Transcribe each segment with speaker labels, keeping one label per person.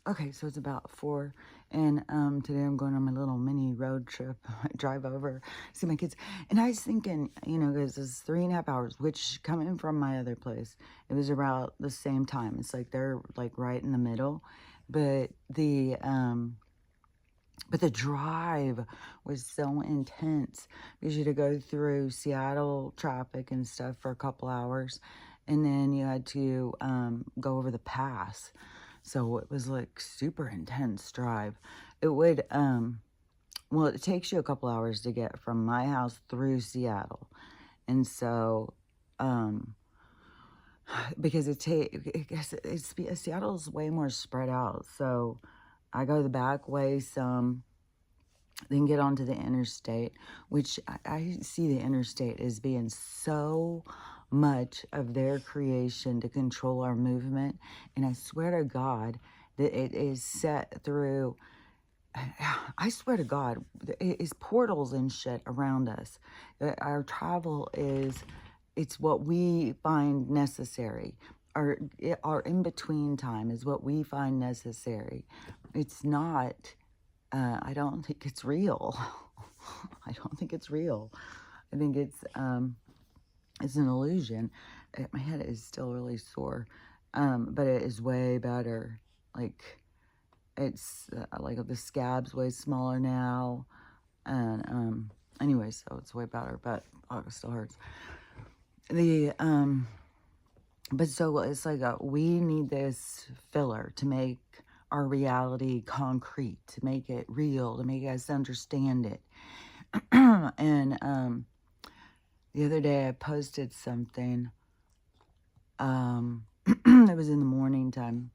Speaker 1: Okay, so it's about 4, and today I'm going on my little mini road trip. I drive over, see my kids, and I was thinking, because it's 3.5 hours, which coming from my other place, it was about the same time. It's like they're like right in the middle, but the drive was so intense because you had to go through Seattle traffic and stuff for a couple hours, and then you had to go over the pass. So it was like super intense drive. It would, well, it takes you a couple hours to get from my house through Seattle. And so, because Seattle's way more spread out. So I go the back way some, then get onto the interstate, which I see the interstate as being so much of their creation to control our movement. And I swear to God that it is set through, I swear to God, it is portals and shit around us. Our travel it's what we find necessary. Our in-between time is what we find necessary. It's not, I don't think it's real. I don't think it's real. I think it's an illusion. My head is still really sore, but it is way better. Like, it's like the scab's way smaller now, and anyway, so it's way better, but it still hurts. But so it's like we need this filler to make our reality concrete, to make it real, to make us understand it. And the other day I posted something. It was in the morning time,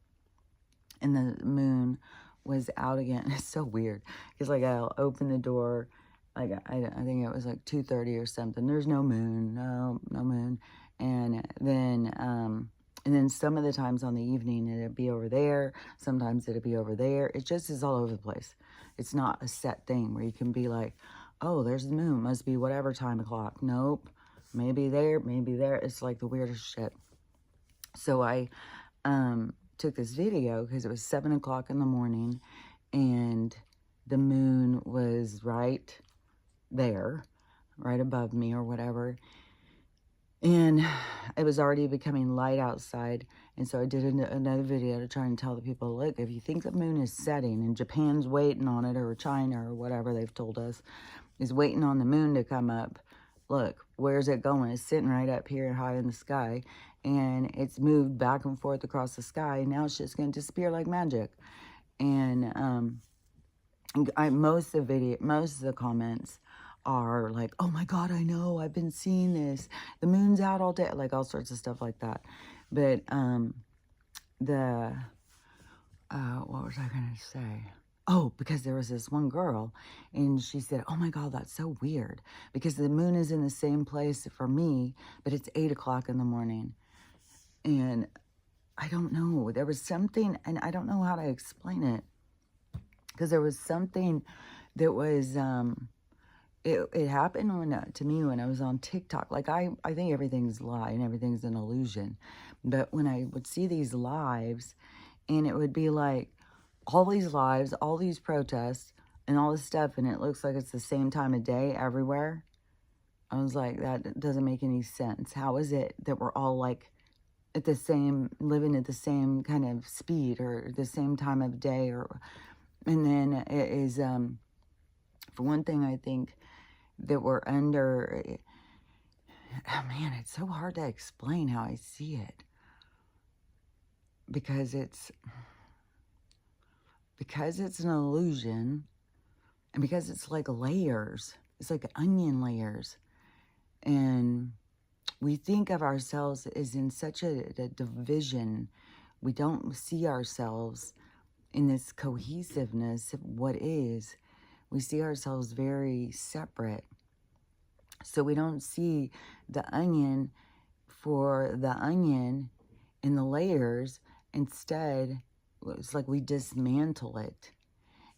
Speaker 1: and the moon was out again. It's so weird because like I'll open the door, like I think it was like 2:30 or something. There's no moon, no moon, and then some of the times on the evening it'd be over there. Sometimes it'd be over there. It just is all over the place. It's not a set thing where you can be like, oh, there's the moon. Must be whatever time o'clock. Nope. Maybe there, maybe there. It's like the weirdest shit. So I took this video because it was 7 o'clock in the morning and the moon was right there, right above me or whatever. And it was already becoming light outside. And so I did another video to try and tell the people, look, if you think the moon is setting and Japan's waiting on it, or China or whatever they've told us is waiting on the moon to come up, look, where's it going? It's sitting right up here high in the sky, and it's moved back and forth across the sky, and now it's just going to disappear like magic. And most of the comments are like, oh my God, I know, I've been seeing this. The moon's out all day, like all sorts of stuff like that. But what was I going to say? Oh, because there was this one girl, and she said, oh my God, that's so weird, because the moon is in the same place for me, but it's 8 o'clock in the morning. And I don't know, there was something, and I don't know how to explain it, because there was something that was, it happened to me when I was on TikTok. Like, I think everything's a lie and everything's an illusion. But when I would see these lives, and it would be like, all these lives, all these protests, and all this stuff, and it looks like it's the same time of day everywhere. I was like, that doesn't make any sense. How is it that we're all like at the same, living at the same kind of speed or the same time of day? And then it is, for one thing, I think that we're under, oh man, it's so hard to explain how I see it. Because it's an illusion, and because it's like layers. It's like onion layers. And we think of ourselves as in such a division. We don't see ourselves in this cohesiveness of what is. We see ourselves very separate. So we don't see the onion for the onion in the layers. Instead, it's like we dismantle it.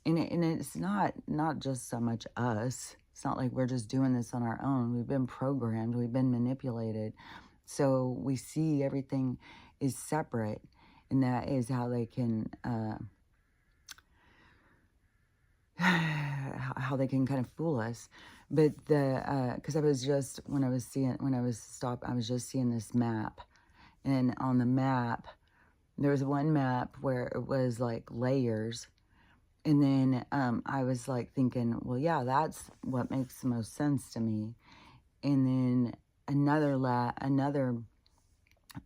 Speaker 1: And it's not just so much us. It's not like we're just doing this on our own. We've been programmed. We've been manipulated. So we see everything is separate. And that is how they can how they can kind of fool us. But because I was just, when I was stopped, I was just seeing this map. And on the map, there was one map where it was like layers. And then I was like thinking, well, yeah, that's what makes the most sense to me. And then another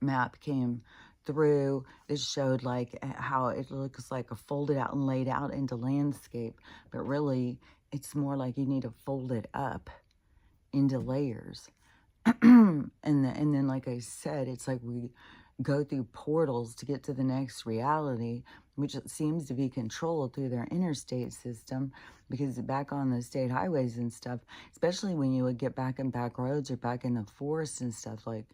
Speaker 1: map came through that showed like how it looks like a folded out and laid out into landscape, but really it's more like you need to fold it up into layers. And then like I said, it's like we go through portals to get to the next reality, which seems to be controlled through their interstate system, because back on the state highways and stuff, especially when you would get back in back roads or back in the forest and stuff, like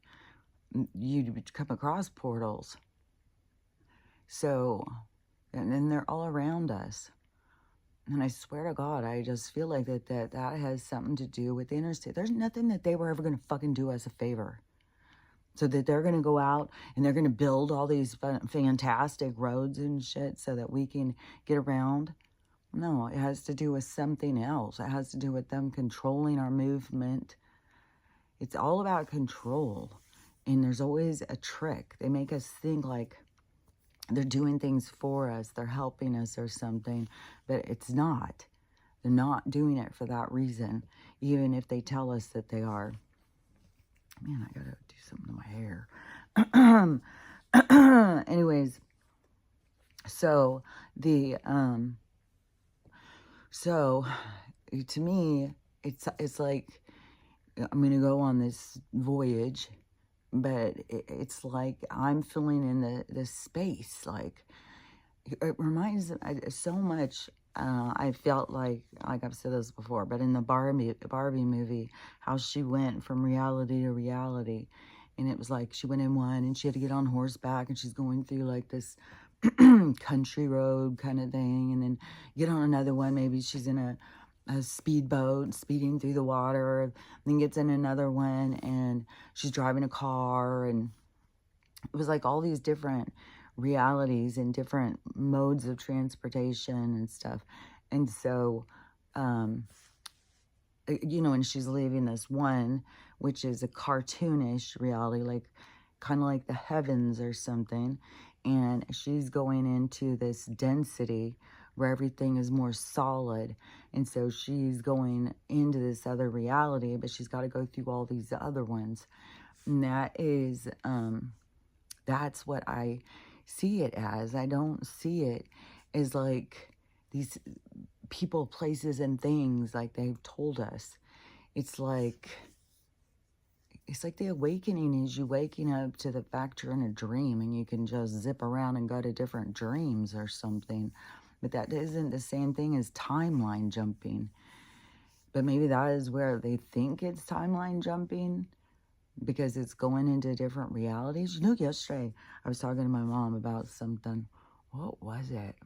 Speaker 1: you'd come across portals. So, and then they're all around us. And I swear to God, I just feel like that has something to do with the interstate. There's nothing that they were ever going to fucking do us a favor. So that they're going to go out and they're going to build all these fantastic roads and shit so that we can get around. No, it has to do with something else. It has to do with them controlling our movement. It's all about control. And there's always a trick. They make us think like they're doing things for us, they're helping us or something, but it's not. They're not doing it for that reason, even if they tell us that they are. Man, I gotta do something to my hair. Anyways, so so to me, it's like I'm gonna go on this voyage, but it's like I'm filling in the space. Like it reminds me so much. I felt like I've said this before, but in the Barbie movie, how she went from reality to reality, and it was like she went in one and she had to get on horseback and she's going through like this country road kind of thing, and then get on another one. Maybe she's in a speedboat speeding through the water, then gets in another one and she's driving a car, and it was like all these different realities and different modes of transportation and stuff. And so and she's leaving this one, which is a cartoonish reality, like kind of like the heavens or something, and she's going into this density where everything is more solid. And so she's going into this other reality, but she's got to go through all these other ones. And that is that's what I see it as. I don't see it as like these people, places, and things like they've told us. It's like the awakening is you waking up to the fact you're in a dream and you can just zip around and go to different dreams or something. But that isn't the same thing as timeline jumping. But maybe that is where they think it's timeline jumping, because it's going into different realities. You know, yesterday I was talking to my mom about something. What was it?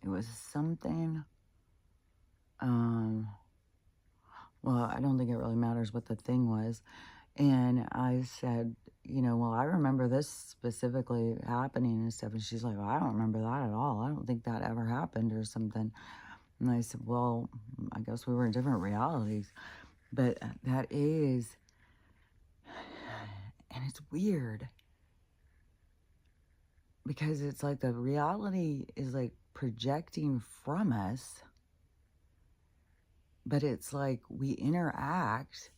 Speaker 1: It was something, well, I don't think it really matters what the thing was. And I said, well, I remember this specifically happening and stuff. And she's like, well, I don't remember that at all. I don't think that ever happened or something. And I said, well, I guess we were in different realities. But that is, and it's weird, because it's like the reality is like projecting from us, but it's like we interact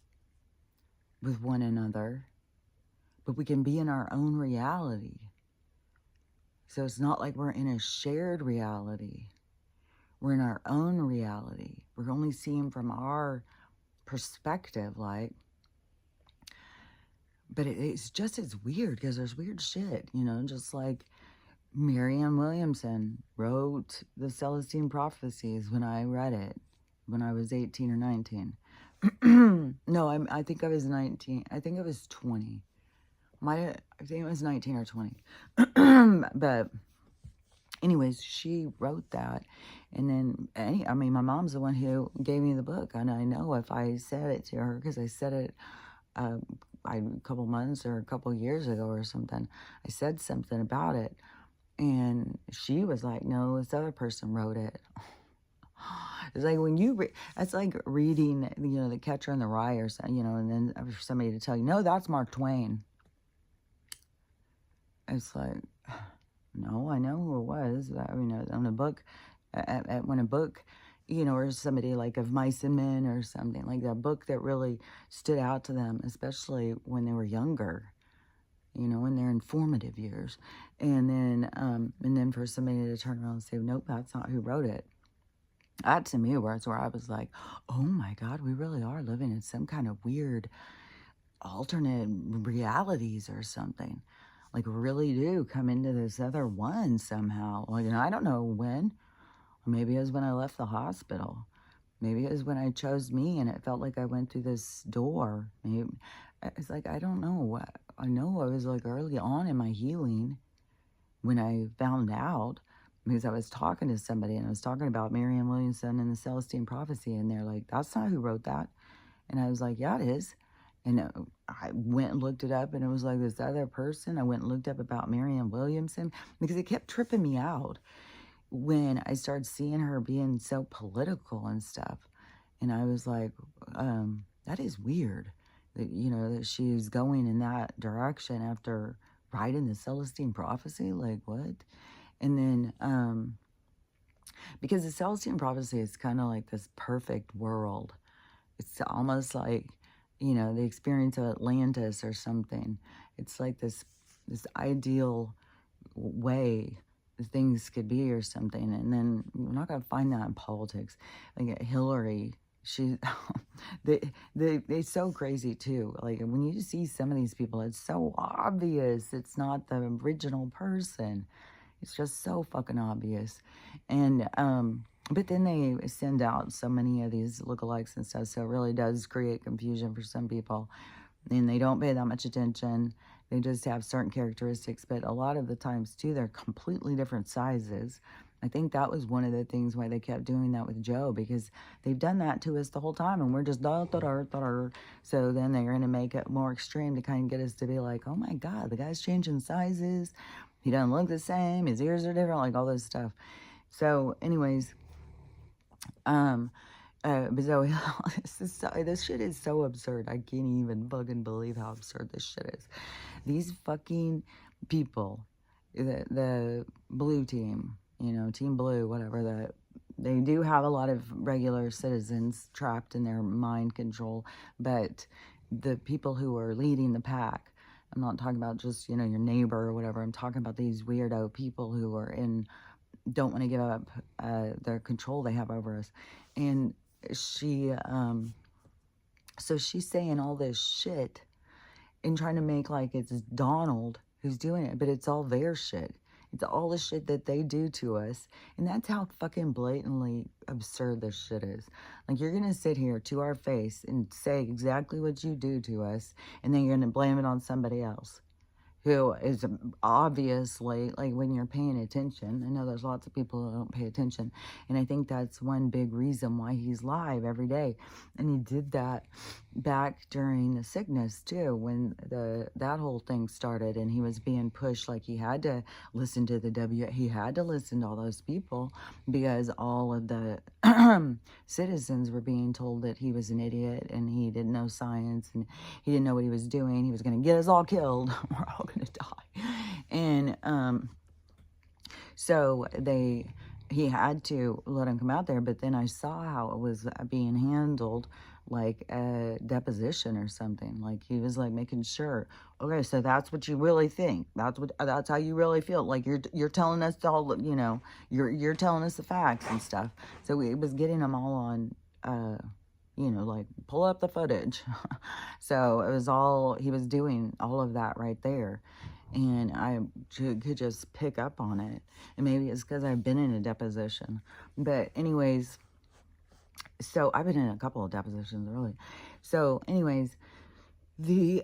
Speaker 1: with one another, but we can be in our own reality. So it's not like we're in a shared reality. We're in our own reality. We're only seeing from our perspective, like. But it's weird, because there's weird shit, just like Marianne Williamson wrote the Celestine Prophecies when I read it, when I was 18 or 19. No, I think I was 19. I think I was 20. I think it was 19 or 20. But anyways, she wrote that. And then, my mom's the one who gave me the book. And I know if I said it to her, because I said it a couple months or a couple years ago or something, I said something about it. And she was like, no, this other person wrote it. It's like when you it's like reading, The Catcher in the Rye or something, and then for somebody to tell you, no, that's Mark Twain. It's like, no, I know who it was. I mean, on a book, when a book, or somebody like of Mice and Men or something, like that book that really stood out to them, especially when they were younger, in their informative years. And then for somebody to turn around and say, nope, that's not who wrote it. That to me was where I was like, oh my God, we really are living in some kind of weird alternate realities or something. Like, really do come into this other one somehow. Like, I don't know when. Maybe it was when I left the hospital. Maybe it was when I chose me and it felt like I went through this door. Maybe, it's like, I don't know. I know I was like early on in my healing when I found out, because I was talking to somebody and I was talking about Marianne Williamson and the Celestine Prophecy, and they're like, that's not who wrote that. And I was like, yeah, it is. And I went and looked it up, and it was like this other person. I went and looked up about Marianne Williamson because it kept tripping me out when I started seeing her being so political and stuff. And I was like, that is weird that, that she's going in that direction after writing the Celestine Prophecy. Like, what? And then, because the Celestine Prophecy is kind of like this perfect world. It's almost like, the experience of Atlantis or something. It's like this ideal way things could be or something. And then we're not going to find that in politics. Like Hillary, they're so crazy too. Like when you see some of these people, it's so obvious it's not the original person. It's just so fucking obvious. And, but then they send out so many of these lookalikes and stuff, so it really does create confusion for some people. And they don't pay that much attention. They just have certain characteristics, but a lot of the times, too, they're completely different sizes. I think that was one of the things why they kept doing that with Joe, because they've done that to us the whole time, and we're just da-da-da-da-da. So then they're going to make it more extreme to kind of get us to be like, oh my God, the guy's changing sizes. He doesn't look the same. His ears are different, like all this stuff. So anyways, but so this shit is so absurd. I can't even fucking believe how absurd this shit is. These fucking people, the blue team, Team Blue, whatever, they do have a lot of regular citizens trapped in their mind control, but the people who are leading the pack, I'm not talking about just, your neighbor or whatever. I'm talking about these weirdo people who are don't want to give up their control they have over us. And so she's saying all this shit and trying to make like it's Donald who's doing it, but it's all their shit. It's all the shit that they do to us. And that's how fucking blatantly absurd this shit is. Like, you're going to sit here to our face and say exactly what you do to us, and then you're going to blame it on somebody else who is obviously, like, when you're paying attention. I know there's lots of people who don't pay attention, and I think that's one big reason why he's live every day. And he did that back during the sickness too, when that whole thing started, and he was being pushed like he had to listen to he had to listen to all those people, because all of the citizens were being told that he was an idiot and he didn't know science and he didn't know what he was doing. He was going to get us all killed. We're all going to die. And so he had to let him come out there. But then I saw how it was being handled, like a deposition or something. Like he was like making sure, okay, so that's what you really think. That's how you really feel. Like you're telling us all, you're telling us the facts and stuff. So it was getting them all on, like pull up the footage. So it was all, he was doing all of that right there. And I could just pick up on it. And maybe it's because I've been in a deposition. But anyways, so I've been in a couple of depositions, really. So anyways, the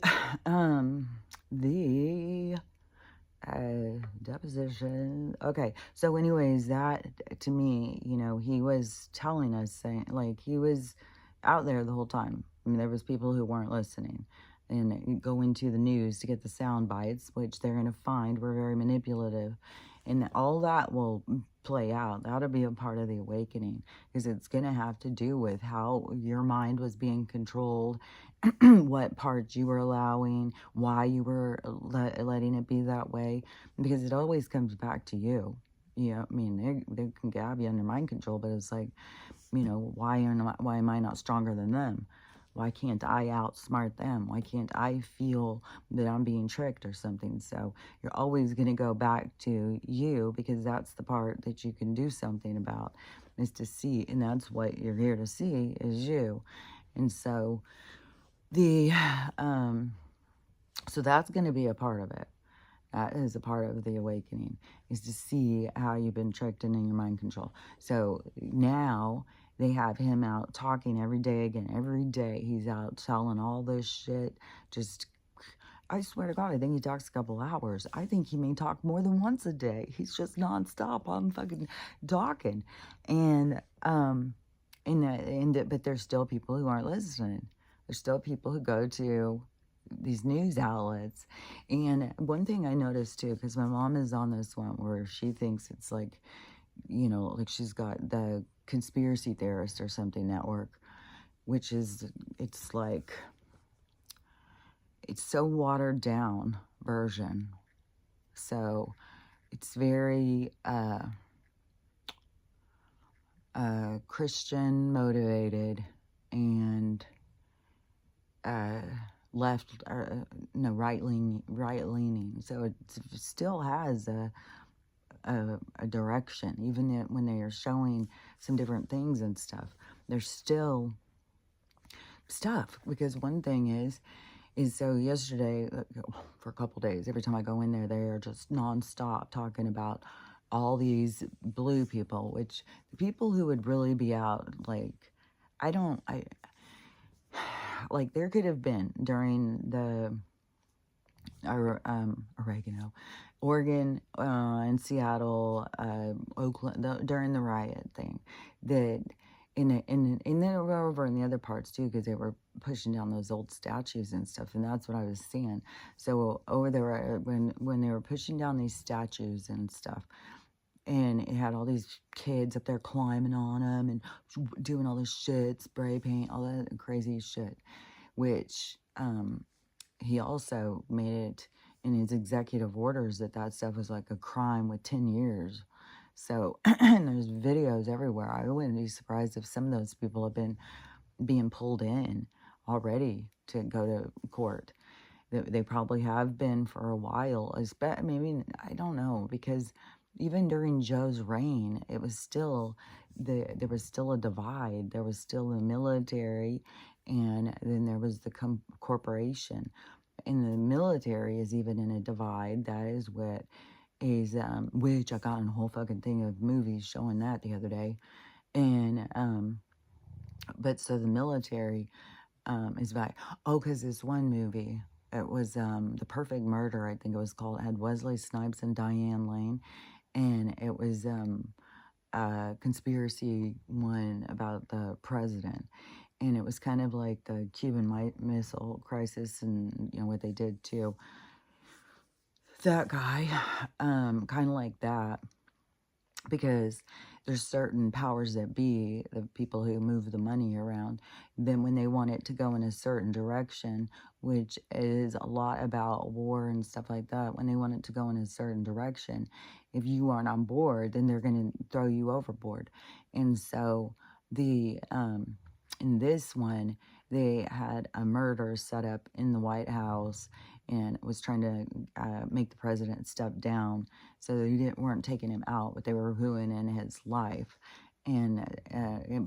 Speaker 1: deposition. Okay. So anyways, that to me, he was telling us, saying, like, he was out there the whole time. I mean, there was people who weren't listening and go into the news to get the sound bites, which they're going to find were very manipulative. And all that will play out. That'll be a part of the awakening, because it's going to have to do with how your mind was being controlled, what parts you were allowing, why you were letting it be that way, because it always comes back to you. I mean, they can have you under mind control, but it's like, why am I not stronger than them? Why can't I outsmart them? Why can't I feel that I'm being tricked or something? So you're always going to go back to you, because that's the part that you can do something about, is to see. And that's what you're here to see, is you. And so so that's going to be a part of it. That is a part of the awakening, is to see how you've been tricked into your mind control. So now they have him out talking every day again. Every day he's out telling all this shit. Just, I swear to God, I think he talks a couple hours. I think he may talk more than once a day. He's just nonstop on fucking talking. But there's still people who aren't listening. There's still people who go to these news outlets. And one thing I noticed too, because my mom is on this one where she thinks it's like, like she's got the conspiracy theorist or something network, which is, it's like, it's so watered down version. So it's very Christian motivated and right leaning. So it still has a direction, even when they are showing some different things and stuff. There's still stuff, because one thing is so yesterday, for a couple days, every time I go in there, they are just nonstop talking about all these blue people, which the people who would really be out, like, like, there could have been during the Oregon, and Seattle, Oakland, during the riot thing, that and then over in the other parts too, because they were pushing down those old statues and stuff, and that's what I was seeing. So over there, when they were pushing down these statues and stuff, and it had all these kids up there climbing on them and doing all this shit, spray paint, all that crazy shit, which he also made it in his executive orders that stuff was like a crime with 10 years. So and there's videos everywhere. I wouldn't be surprised if some of those people have been being pulled in already to go to court. They probably have been for a while. Maybe, I don't know, because even during Joe's reign, it was still, there was still a divide. There was still the military, and then there was the corporation. And the military is even in a divide. That is what is, which I got in a whole fucking thing of movies showing that the other day. And, but so the military is about, because this one movie, it was The Perfect Murder, I think it was called. It had Wesley Snipes and Diane Lane. And it was a conspiracy one about the president. And it was kind of like the Cuban Missile Crisis, and what they did to that guy, kind of like that, because there's certain powers that be, the people who move the money around, then when they want it to go in a certain direction, which is a lot about war and stuff like that, when they want it to go in a certain direction, if you aren't on board, then they're going to throw you overboard. And so in this one, they had a murder set up in the White House, and was trying to make the president step down, so they weren't taking him out, but they were ruining his life. And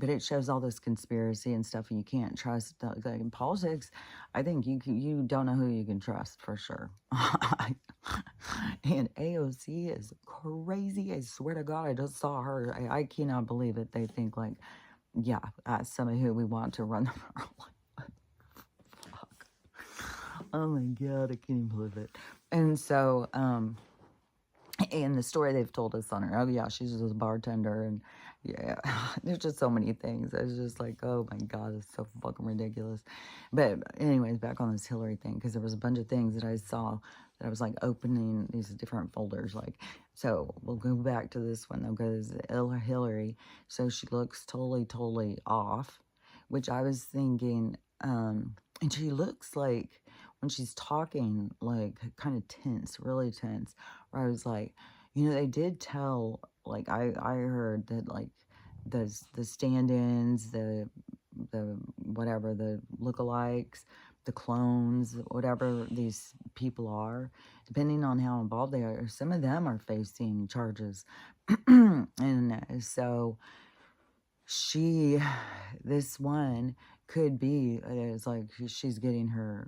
Speaker 1: but it shows all this conspiracy and stuff, and you can't trust in politics. I think you don't know who you can trust, for sure. And AOC is crazy. I swear to God, I just saw her. I cannot believe it. They think like, yeah, that's somebody who we want to run the world. Fuck. Oh my God, I can't even believe it. And so, and the story they've told us on her, oh yeah, she's just a bartender, and yeah, there's just so many things. It's just like, oh my God, it's so fucking ridiculous. But anyways, back on this Hillary thing, because there was a bunch of things that I saw that I was like opening these different folders. Like, so we'll go back to this one though, because Hillary, so she looks totally off, which I was thinking, and she looks like when she's talking, like kind of tense, really tense, where I was like, they did tell, like, I heard that, like, the stand-ins, the whatever, the lookalikes, the clones, whatever these people are, depending on how involved they are, some of them are facing charges. And so this one could be, it's like she's getting her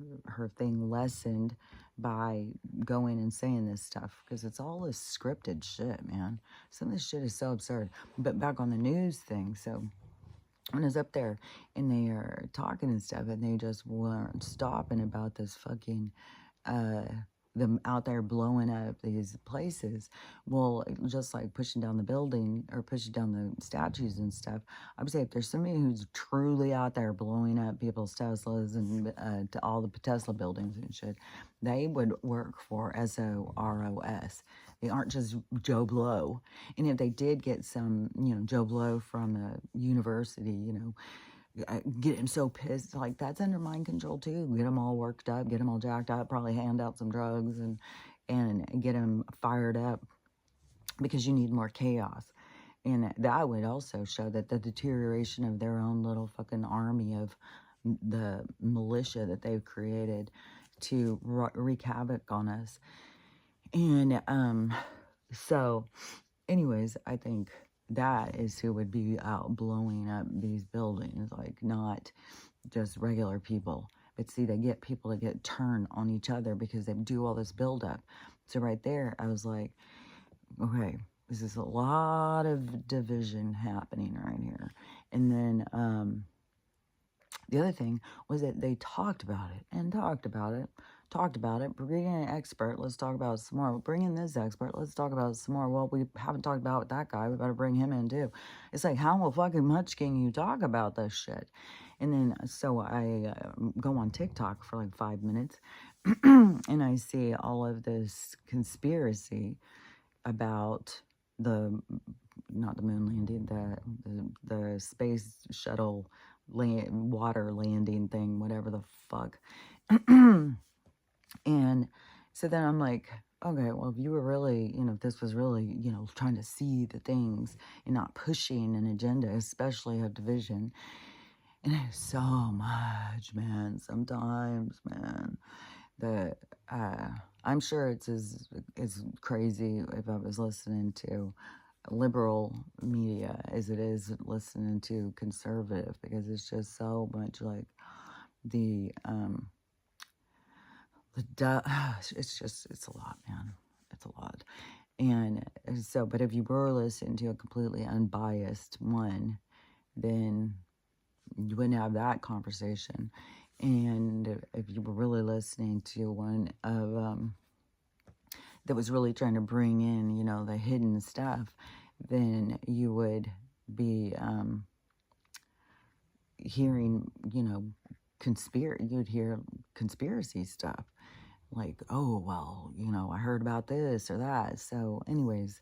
Speaker 1: thing lessened by going and saying this stuff, because it's all this scripted shit, man. Some of this shit is so absurd. But back on the news thing, so when I was up there and they are talking and stuff, and they just weren't stopping about this fucking them out there blowing up these places. Well, just like pushing down the building or pushing down the statues and stuff, I would say if there's somebody who's truly out there blowing up people's Teslas and to all the Tesla buildings and shit, they would work for SOROS. They aren't just Joe Blow. And if they did get some, Joe Blow from a university, get him so pissed, like, that's under mind control too. Get him all worked up, get him all jacked up, probably hand out some drugs and get him fired up, because you need more chaos. And that would also show that the deterioration of their own little fucking army of the militia that they've created to wreak havoc on us. And so anyways, I think that is who would be out blowing up these buildings, like, not just regular people. But see, they get people to get turned on each other because they do all this buildup. So right there, I was like, okay, this is a lot of division happening right here. And then the other thing was that they talked about it and talked about it. Bring in an expert. Let's talk about it some more. Bring in this expert. Let's talk about it some more. Well, we haven't talked about that guy. We better bring him in too. It's like, how fucking much can you talk about this shit? And then, so I go on TikTok for like 5 minutes and I see all of this conspiracy about not the moon landing, the space shuttle water landing thing, whatever the fuck. And so then I'm like, okay, well, if you were really, if this was really, trying to see the things and not pushing an agenda, especially of division. And there's so much, man, sometimes, man, that I'm sure it's as crazy if I was listening to liberal media as it is listening to conservative, because it's just so much like it's a lot, man. It's a lot. And so, but if you were listening to a completely unbiased one, then you wouldn't have that conversation. And if you were really listening to one of that was really trying to bring in, the hidden stuff, then you would be hearing, you'd hear conspiracy stuff. Like, oh, well, I heard about this or that. So anyways,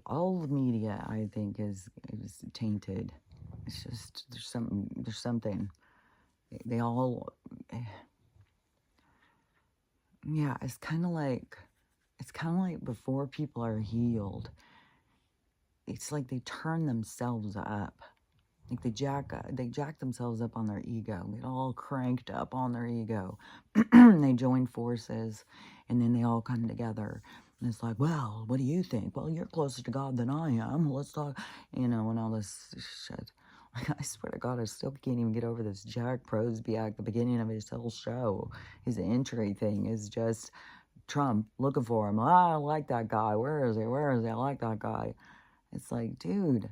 Speaker 1: all the media, I think, is tainted. It's just, there's something. They all, yeah, it's kind of like before people are healed, it's like they turn themselves up. Like they jack themselves up on their ego. They get all cranked up on their ego. They join forces, and then they all come together. And it's like, well, what do you think? Well, you're closer to God than I am. Let's talk, and all this shit. I swear to God, I still can't even get over this Jack Prosby at the beginning of his whole show. His entry thing is just Trump looking for him. I like that guy. Where is he? I like that guy. It's like, dude.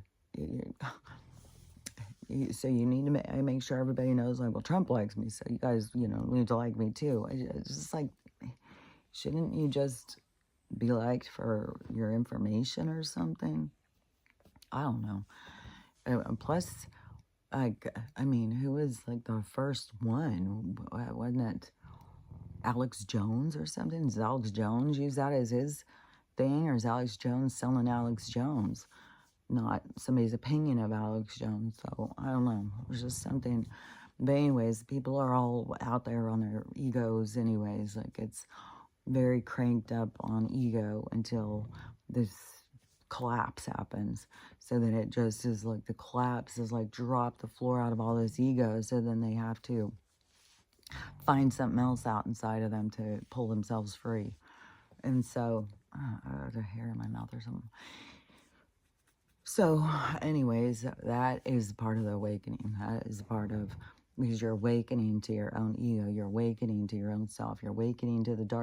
Speaker 1: So you need to make sure everybody knows, like, well, Trump likes me, so you guys, need to like me too. It's just like, shouldn't you just be liked for your information or something? I don't know. Plus, like, I mean, who was like the first one? Wasn't it? Alex Jones or something. Does Alex Jones use that as his thing, or is Alex Jones selling Alex Jones, not somebody's opinion of Alex Jones? So I don't know. It's just something. But anyways, people are all out there on their egos anyways. Like, it's very cranked up on ego until this collapse happens. So that it just is like the collapse is like drop the floor out of all this ego. So then they have to find something else out inside of them to pull themselves free. And so, I have a hair in my mouth or something. So, anyways, that is part of the awakening. That is part of, because you're awakening to your own ego. You're awakening to your own self. You're awakening to the dark.